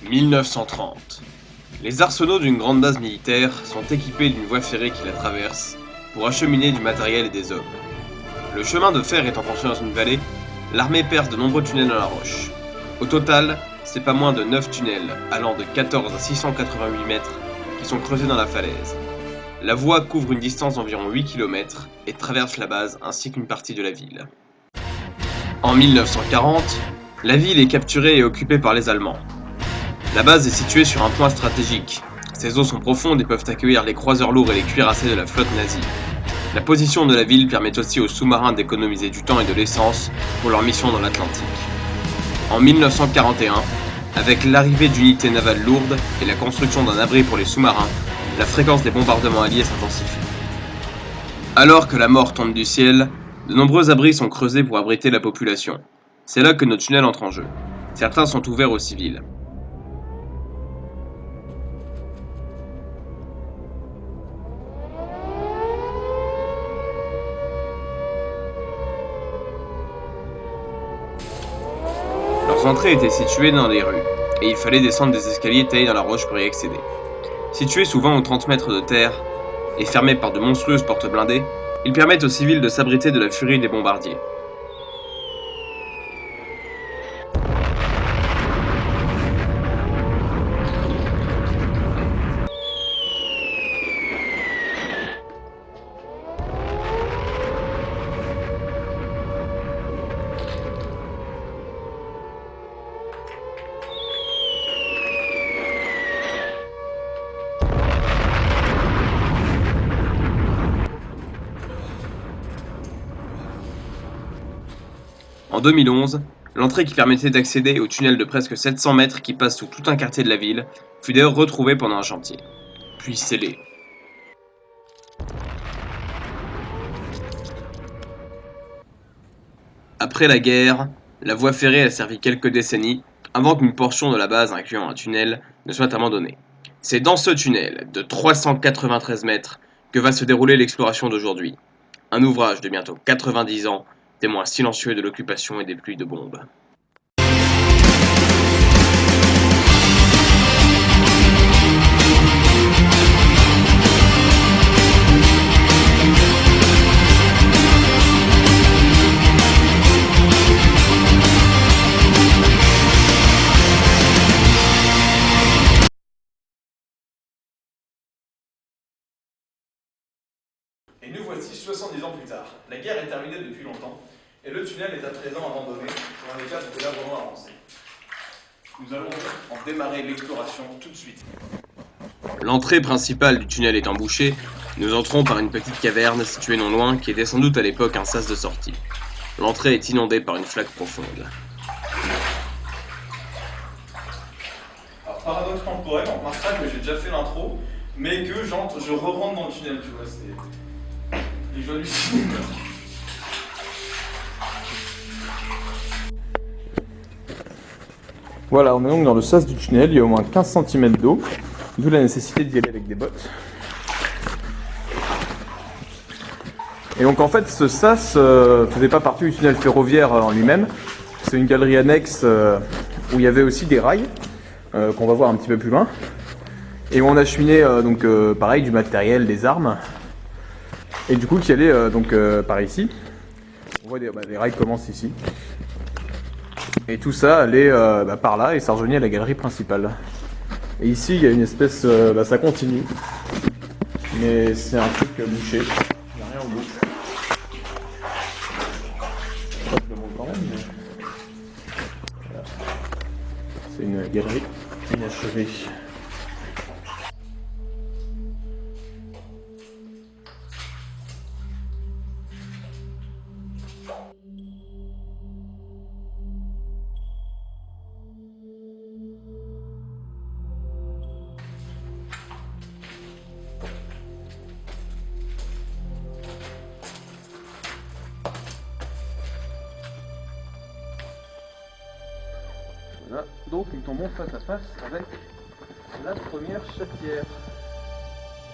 1930. Les arsenaux d'une grande base militaire sont équipés d'une voie ferrée qui la traverse pour acheminer du matériel et des hommes. Le chemin de fer étant construit dans une vallée, l'armée perce de nombreux tunnels dans la roche. Au total, c'est pas moins de 9 tunnels, allant de 14 à 688 mètres, qui sont creusés dans la falaise. La voie couvre une distance d'environ 8 km et traverse la base ainsi qu'une partie de la ville. En 1940, la ville est capturée et occupée par les Allemands. La base est située sur un point stratégique. Ses eaux sont profondes et peuvent accueillir les croiseurs lourds et les cuirassés de la flotte nazie. La position de la ville permet aussi aux sous-marins d'économiser du temps et de l'essence pour leur mission dans l'Atlantique. En 1941, avec l'arrivée d'unités navales lourdes et la construction d'un abri pour les sous-marins, la fréquence des bombardements alliés s'intensifie. Alors que la mort tombe du ciel, de nombreux abris sont creusés pour abriter la population. C'est là que nos tunnels entrent en jeu. Certains sont ouverts aux civils. Leurs entrées étaient situées dans les rues, et il fallait descendre des escaliers taillés dans la roche pour y accéder. Situés souvent aux 30 mètres de terre, et fermés par de monstrueuses portes blindées, ils permettent aux civils de s'abriter de la furie des bombardiers. En 2011, l'entrée qui permettait d'accéder au tunnel de presque 700 mètres qui passe sous tout un quartier de la ville fut d'ailleurs retrouvée pendant un chantier, puis scellée. Après la guerre, la voie ferrée a servi quelques décennies avant qu'une portion de la base incluant un tunnel ne soit abandonnée. C'est dans ce tunnel de 393 mètres que va se dérouler l'exploration d'aujourd'hui. Un ouvrage de bientôt 90 ans, témoin silencieux de l'occupation et des pluies de bombes. Et nous voici 70 ans plus tard. La guerre est terminée depuis longtemps, et le tunnel est à présent abandonné, pour un état de délabrement avancé. Nous allons en démarrer l'exploration tout de suite. L'entrée principale du tunnel étant bouchée, nous entrons par une petite caverne située non loin qui était sans doute à l'époque un sas de sortie. L'entrée est inondée par une flaque profonde. Alors, paradoxe temporel, on remarquera que j'ai déjà fait l'intro, mais que je re-rentre dans le tunnel, tu vois, c'est les joies du cinéma. Voilà, on est donc dans le sas du tunnel, il y a au moins 15 cm d'eau, d'où la nécessité d'y aller avec des bottes. Et donc en fait ce sas faisait pas partie du tunnel ferroviaire en lui-même, c'est une galerie annexe où il y avait aussi des rails, qu'on va voir un petit peu plus loin, et où on a cheminé pareil du matériel, des armes, et du coup qui allait par ici. On voit les rails commencent ici. Et tout ça allait par là et ça rejoignait la galerie principale. Et ici il y a une espèce, ça continue, mais c'est un truc bouché, il n'y a rien en bouche. Je le montre quand même, mais voilà. C'est une galerie inachevée. Voilà, donc nous tombons face à face avec la première chatière.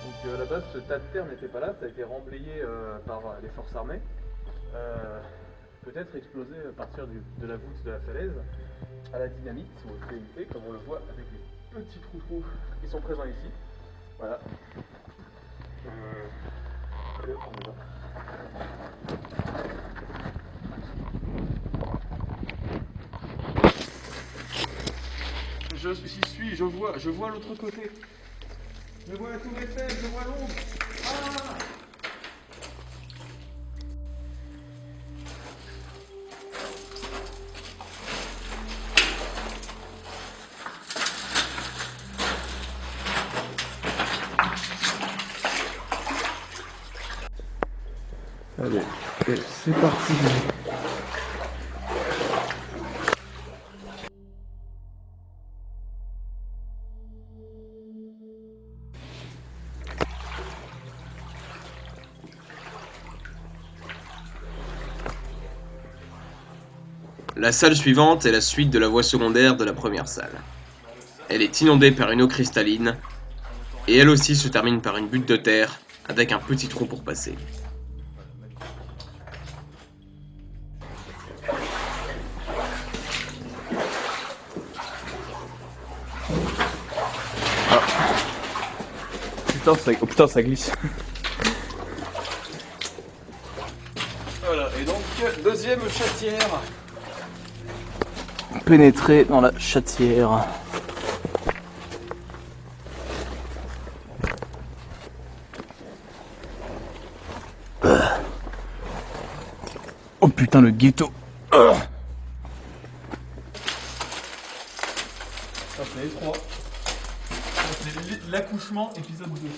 Donc à la base ce tas de terre n'était pas là, ça a été remblayé par les forces armées. peut-être exploser à partir de la voûte de la falaise à la dynamite ou au TNT, comme on le voit avec les petits trous qui sont présents ici. Voilà. Allez, on y va. J'y suis, je vois l'autre côté. Je vois la tour Eiffel, je vois l'ombre. Ah! Allez, c'est parti. La salle suivante est la suite de la voie secondaire de la première salle. Elle est inondée par une eau cristalline, et elle aussi se termine par une butte de terre avec un petit trou pour passer. Putain, ça glisse. Voilà, et donc, deuxième chatière. Pénétrer dans la chatière. Oh putain, le ghetto. Ça, c'est étroit. C'est l'accouchement, épisode 2.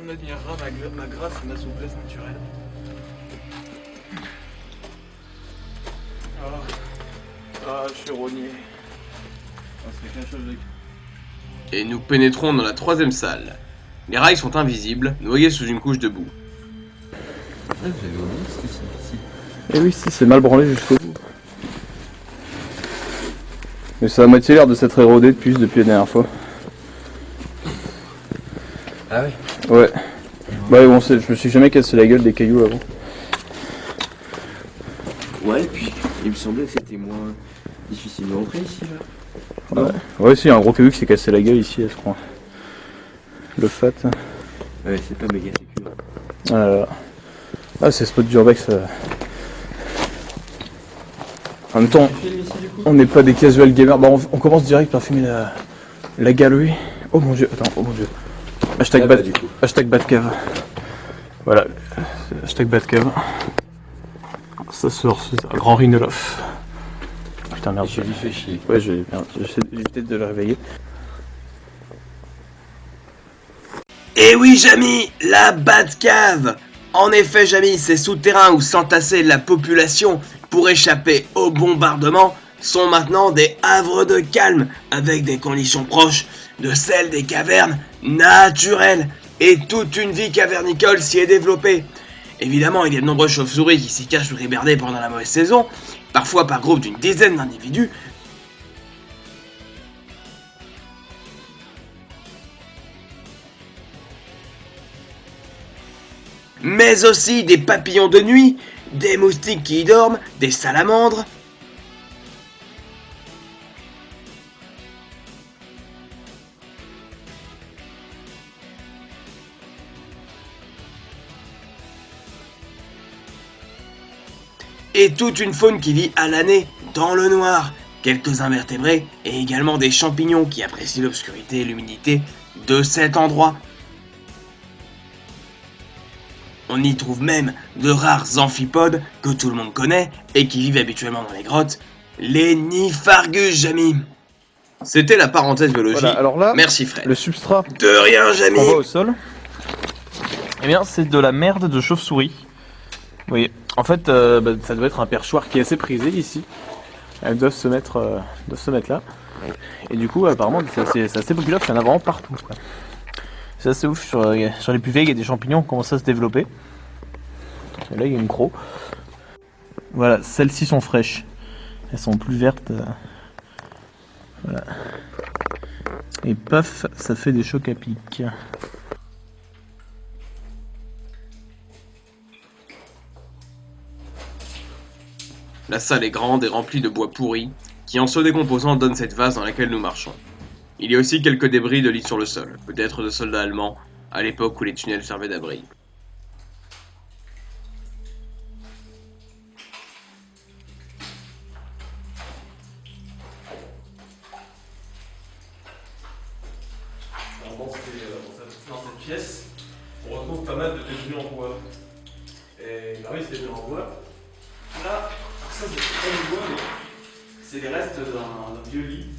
On admirera ma grâce et ma souplesse naturelle. Je suis rogné. C'est quelque chose de... Et nous pénétrons dans la troisième salle. Les rails sont invisibles, noyés sous une couche de boue. Ah, j'avais oublié que c'était ici. Eh oui, si, c'est mal branlé jusqu'au bout. Mais ça a à moitié l'air de s'être érodé depuis la dernière fois. Ah ouais. Ouais. Bah bon, je me suis jamais cassé la gueule des cailloux avant. Ouais, et puis il me semblait que c'était moins difficile d'entrer ici là. Ouais, ouais, si, il y a un gros caillou qui s'est cassé la gueule ici, je crois. Le fat. Ouais, c'est pas méga sécure. Ah là là. Ah, c'est spot d'urbex. En même temps, on n'est pas des casual gamers. Bon, on commence direct par fumer la galerie. Oh mon dieu, attends, oh mon dieu. Hashtag, hashtag Batcave. Voilà, hashtag Batcave. Ça sort, c'est un grand Rinolof. Putain, merde. Je lui fais chier. Ouais, j'essaie d'éviter de le réveiller. Eh oui, Jamy, la Batcave! En effet, Jamy, ces souterrains où s'entassait la population pour échapper au bombardement sont maintenant des havres de calme, avec des conditions proches de celles des cavernes naturelles, et toute une vie cavernicole s'y est développée. Évidemment, il y a de nombreuses chauves-souris qui s'y cachent pour hiberner pendant la mauvaise saison, parfois par groupe d'une dizaine d'individus. Mais aussi des papillons de nuit, des moustiques qui y dorment, des salamandres. Et toute une faune qui vit à l'année dans le noir. Quelques invertébrés et également des champignons qui apprécient l'obscurité et l'humidité de cet endroit. On y trouve même de rares amphipodes que tout le monde connaît et qui vivent habituellement dans les grottes, les Niphargus, Jamy. C'était la parenthèse biologie. Voilà, alors là, merci Fred. le substrat De rien, Jamy. qu'on voit au sol, eh bien, c'est de la merde de chauve-souris. Vous voyez, en fait, ça doit être un perchoir qui est assez prisé ici. Elles doivent se mettre là. Et du coup, apparemment, c'est assez populaire, parce qu'il y en a vraiment partout, quoi. C'est assez ouf, sur les plus vieilles, il y a des champignons qui commencent à se développer. Et là, il y a une croc. Voilà, celles-ci sont fraîches. Elles sont plus vertes. Voilà. Et paf, ça fait des chocs à pic. La salle est grande et remplie de bois pourri, qui en se décomposant donne cette vase dans laquelle nous marchons. Il y a aussi quelques débris de lits sur le sol, peut-être de soldats allemands, à l'époque où les tunnels servaient d'abri. Alors dans cette pièce, on retrouve pas mal de débris en bois. Et bah oui, c'est des débris en bois. Là, ça c'est pas du bois, mais c'est les restes d'un vieux lit.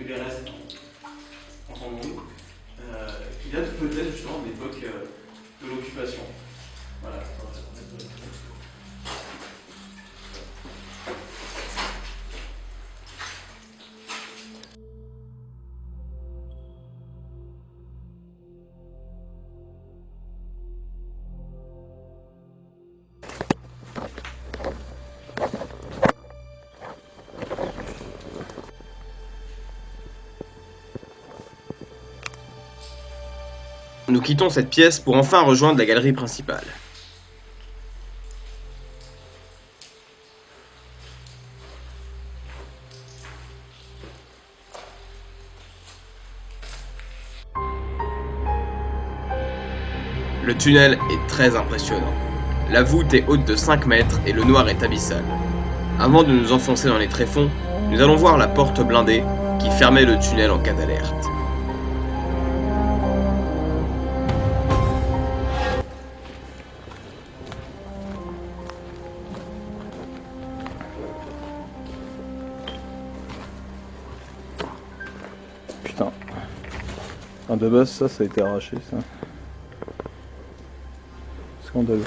Les restes, entendons-nous, qui date peut-être justement de l'époque de l'occupation. Voilà. Nous quittons cette pièce pour enfin rejoindre la galerie principale. Le tunnel est très impressionnant. La voûte est haute de 5 mètres et le noir est abyssal. Avant de nous enfoncer dans les tréfonds, nous allons voir la porte blindée qui fermait le tunnel en cas d'alerte. Putain. De base, ça a été arraché, ça. Scandaleux.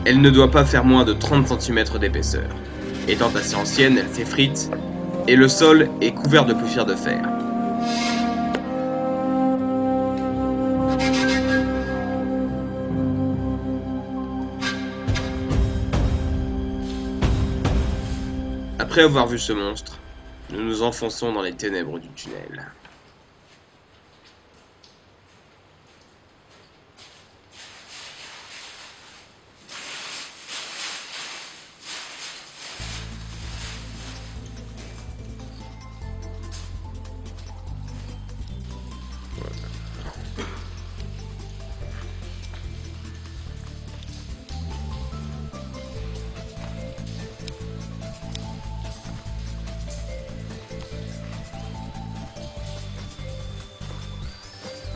Elle ne doit pas faire moins de 30 cm d'épaisseur. Étant assez ancienne, elle s'effrite, et le sol est couvert de poussière de fer. Après avoir vu ce monstre, nous nous enfonçons dans les ténèbres du tunnel.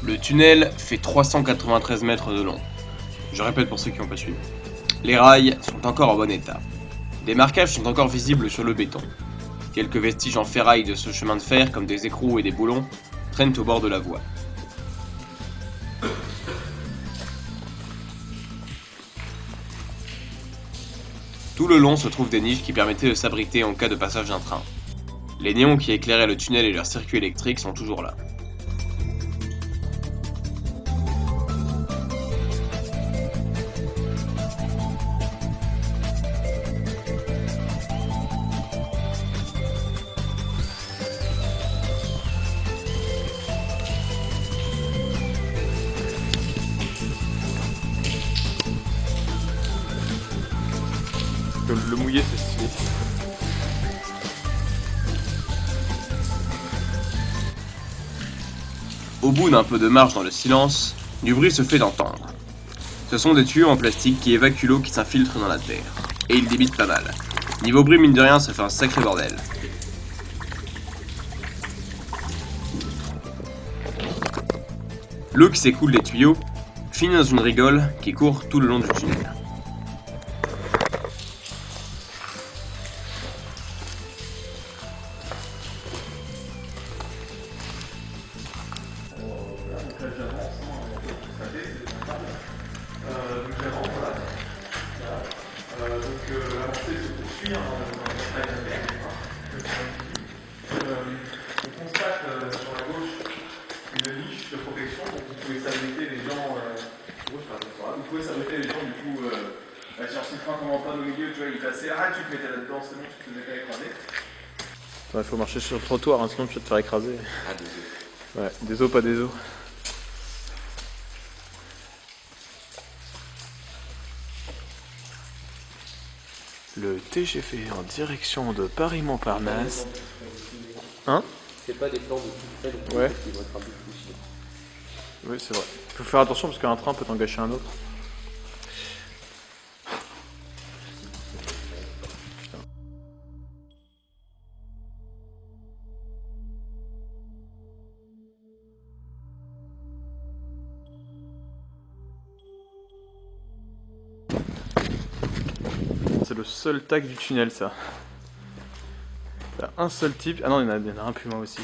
Le tunnel fait 393 mètres de long. Je répète pour ceux qui n'ont pas suivi. Les rails sont encore en bon état. Des marquages sont encore visibles sur le béton. Quelques vestiges en ferraille de ce chemin de fer, comme des écrous et des boulons, traînent au bord de la voie. Tout le long se trouvent des niches qui permettaient de s'abriter en cas de passage d'un train. Les néons qui éclairaient le tunnel et leurs circuits électriques sont toujours là. Le mouillé, c'est stylé. Au bout d'un peu de marche dans le silence, du bruit se fait d'entendre. Ce sont des tuyaux en plastique qui évacuent l'eau qui s'infiltre dans la terre. Et ils débitent pas mal. Niveau bruit, mine de rien, ça fait un sacré bordel. L'eau qui s'écoule des tuyaux finit dans une rigole qui court tout le long du tunnel. d'avance, hein, donc j'avance, voilà. Donc l'avancée se poursuit dans la taille de mer. On constate sur la gauche une niche de protection, donc vous pouvez s'abriter les gens. Vous pouvez s'abriter les gens du coup. Si le train tombe en panne au milieu, tu vois, il est passé. Ah, tu te mettais là-dedans, c'est bon, tu te faisais pas écraser. Il faut marcher sur le trottoir, hein, sinon tu vas te faire écraser. Ah, des os. Ouais, des os, pas des os. Le TGV en direction de Paris-Montparnasse. Hein? C'est pas des plans de tout près, donc ouais. Ils vont être un peu poussés. Oui, c'est vrai. Il faut faire attention parce qu'un train peut en gâcher un autre. C'est le seul tag du tunnel, ça. T'as un seul type. Ah non, il y en a un plus loin aussi.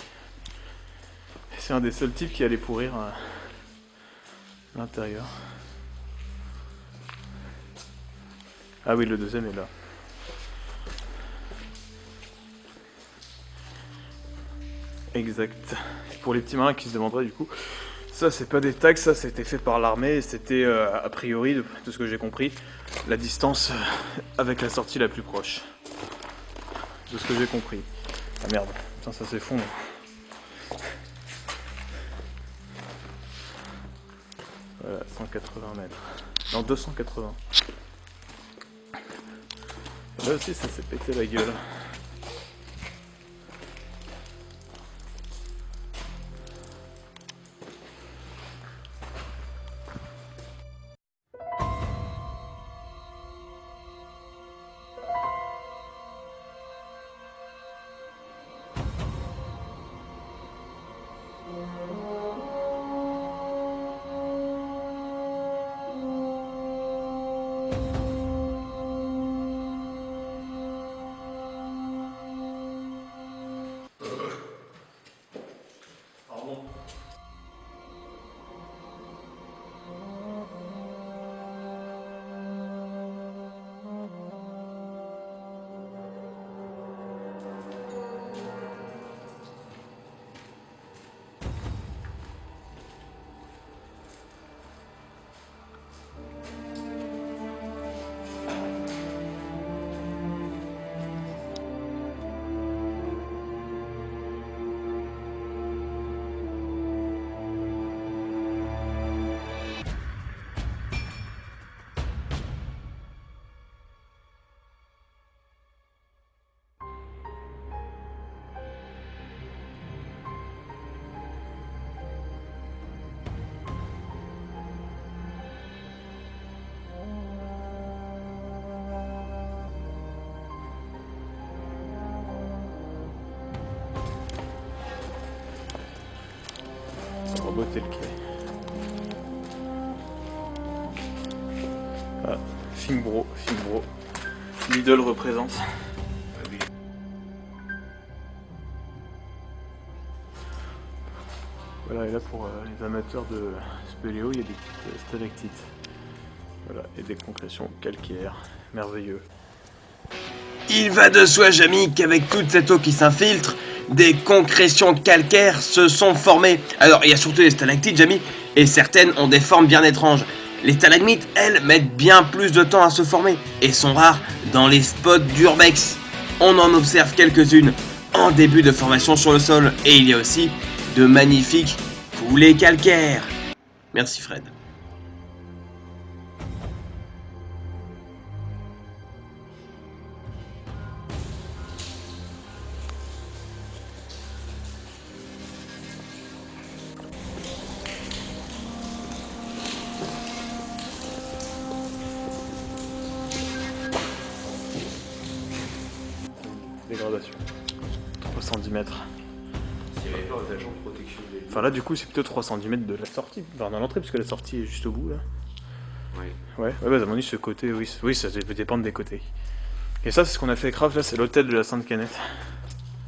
C'est un des seuls types qui allait pourrir l'intérieur. Ah oui, le deuxième est là. Exact. Pour les petits marins qui se demanderaient du coup, ça c'est pas des tags, ça c'était fait par l'armée et c'était a priori, de tout ce que j'ai compris, la distance avec la sortie la plus proche. De ce que j'ai compris. Ah merde, putain ça s'effondre. Voilà, 180 mètres. Non, 280. Là aussi ça s'est pété la gueule. Beauté le quai. Ah, Finbro. Lidl représente. Voilà, et là pour les amateurs de spéléo, il y a des petites stalactites. Voilà, et des concrétions calcaires. Merveilleux. Il va de soi, Jamy, qu'avec toute cette eau qui s'infiltre, des concrétions calcaires se sont formées. Alors, il y a surtout les stalactites, Jamy, et certaines ont des formes bien étranges. Les stalagmites, elles, mettent bien plus de temps à se former, et sont rares dans les spots d'urbex. On en observe quelques-unes en début de formation sur le sol, et il y a aussi de magnifiques coulées calcaires. Merci Fred. Dégradation. 310 mètres. S'il n'y avait pas aux agents de protection des lieux. Enfin là du coup c'est plutôt 310 mètres de la sortie, enfin dans l'entrée parce que la sortie est juste au bout là. Ouais. Ouais, bah, à mon avis ce côté, oui ça peut dépendre des côtés. Et ça c'est ce qu'on a fait craft là, c'est l'hôtel de la Sainte-Canette.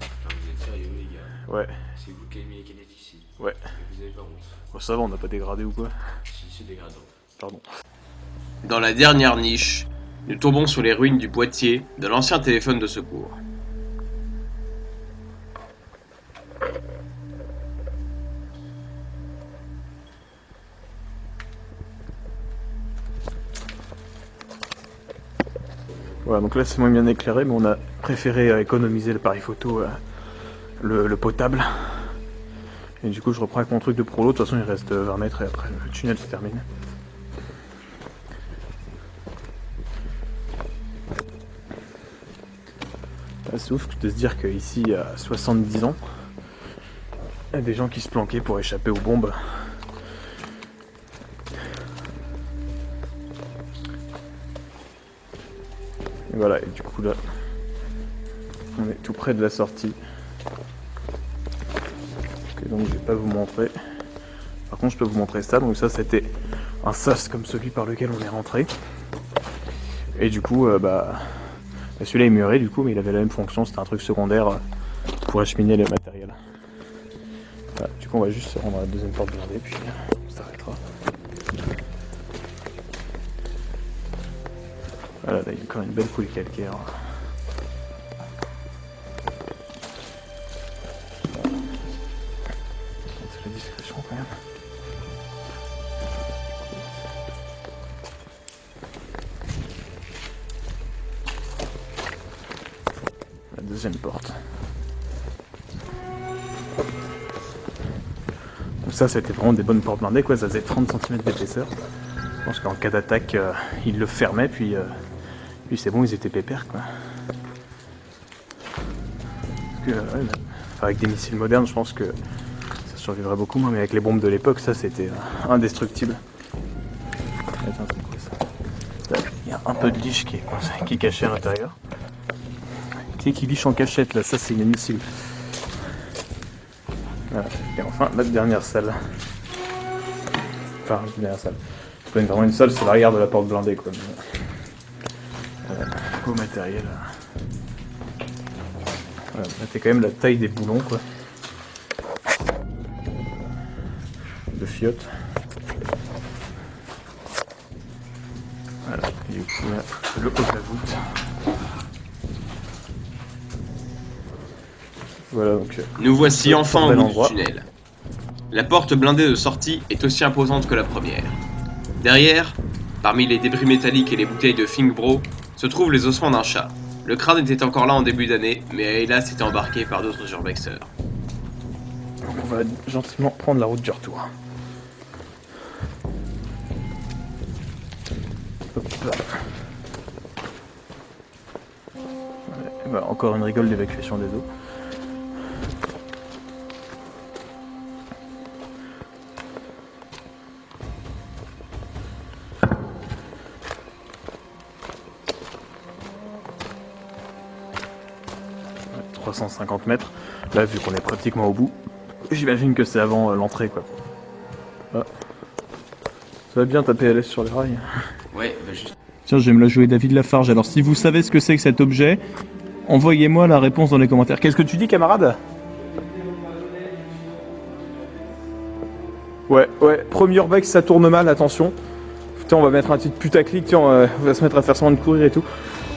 Enfin, vous êtes sérieux les gars? Ouais, C'est vous qui avez mis les canettes ici. ouais. Et vous avez pas honte. Oh, ça va, on n'a pas dégradé ou quoi? Si, c'est dégradant. Pardon. Dans la dernière niche, nous tombons sur les ruines du boîtier de l'ancien téléphone de secours. Voilà, donc là c'est moins bien éclairé, mais on a préféré économiser l'appareil photo, le potable. Et du coup je reprends avec mon truc de prolo, de toute façon il reste 20 mètres et après le tunnel se termine. C'est ouf de se dire qu'ici, il y a 70 ans, il y a des gens qui se planquaient pour échapper aux bombes. Et voilà, et du coup là, on est tout près de la sortie. Okay, donc je vais pas vous montrer. Par contre je peux vous montrer ça, donc ça c'était un sas comme celui par lequel on est rentré. Et du coup, celui-là est muré du coup, mais il avait la même fonction, c'était un truc secondaire pour acheminer le matériel. Voilà, du coup on va juste se rendre à la deuxième porte blindée, puis on s'arrêtera. Voilà, là il y a encore une belle coulée calcaire. C'est la discrétion quand même. La deuxième porte. Donc ça c'était vraiment des bonnes portes blindées quoi, ça faisait 30 cm d'épaisseur. Je pense qu'en cas d'attaque ils le fermaient puis c'est bon, ils étaient pépères quoi. Parce que, avec des missiles modernes je pense que ça survivrait beaucoup moins, mais avec les bombes de l'époque ça c'était indestructible. Attends, c'est quoi ça? Il y a un peu de liche qui est caché à l'intérieur. Qui liche en cachette là, ça c'est inadmissible. Voilà. Et enfin la dernière salle. Enfin la dernière salle. C'est pas vraiment une salle, c'est l'arrière de la porte blindée quoi. Voilà, beau matériel. Voilà, là t'es quand même la taille des boulons quoi. De fiottes. Voilà, et du coup là, le haut de la voûte. Voilà, donc, Nous voici enfin au bout du endroit. tunnel. La porte blindée de sortie est aussi imposante que la première. Derrière, parmi les débris métalliques et les bouteilles de Think Bro, se trouvent les ossements d'un chat. Le crâne était encore là en début d'année, mais a hélas été embarqué par d'autres urbexeurs. Donc on va gentiment prendre la route du retour. Hop là. Ouais, bah, encore une rigole d'évacuation des eaux. Ouais, 350 mètres. Là, vu qu'on est pratiquement au bout, j'imagine que c'est avant l'entrée quoi. Ah. Ça va bien taper à l'aise sur les rails. Ouais, bah juste. Tiens, je vais me la jouer David Lafarge. Alors, si vous savez ce que c'est que cet objet, envoyez-moi la réponse dans les commentaires. Qu'est-ce que tu dis, camarade? Ouais, premier urbex, ça tourne mal, attention. Putain, on va mettre un petit putaclic, tiens, on va se mettre à faire semblant de courir et tout.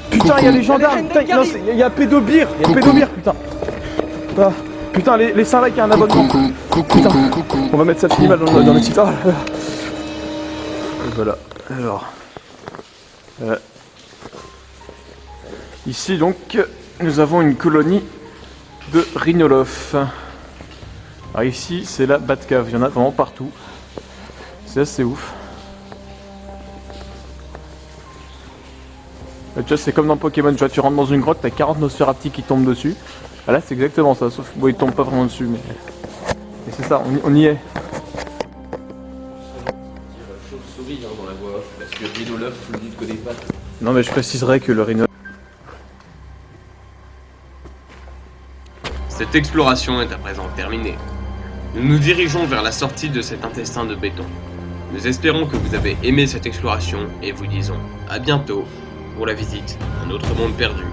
Putain, il y a les gendarmes! Putain, non, il y a Pédobir! Il y a Pédobir, putain! Ah, putain, les Saint-Rec, il y a un abonnement! Putain, on va mettre ça fini mal dans le site. Oh là là. Et voilà, alors. Ici donc nous avons une colonie de rhinolophes. Alors ici c'est la Batcave, il y en a vraiment partout. C'est assez ouf. Tu vois, c'est comme dans Pokémon, tu vois, tu rentres dans une grotte, t'as 40 Nosferatu qui tombent dessus. Ah, là c'est exactement ça, sauf bon, ils tombent pas vraiment dessus, mais c'est ça, on y est. Chauve-souris dans la voix off, parce que rhinolophe, tu le dis de connais pas. Non mais je préciserai que le rhino... Cette exploration est à présent terminée. Nous nous dirigeons vers la sortie de cet intestin de béton. Nous espérons que vous avez aimé cette exploration et vous disons à bientôt pour la visite d'un autre monde perdu.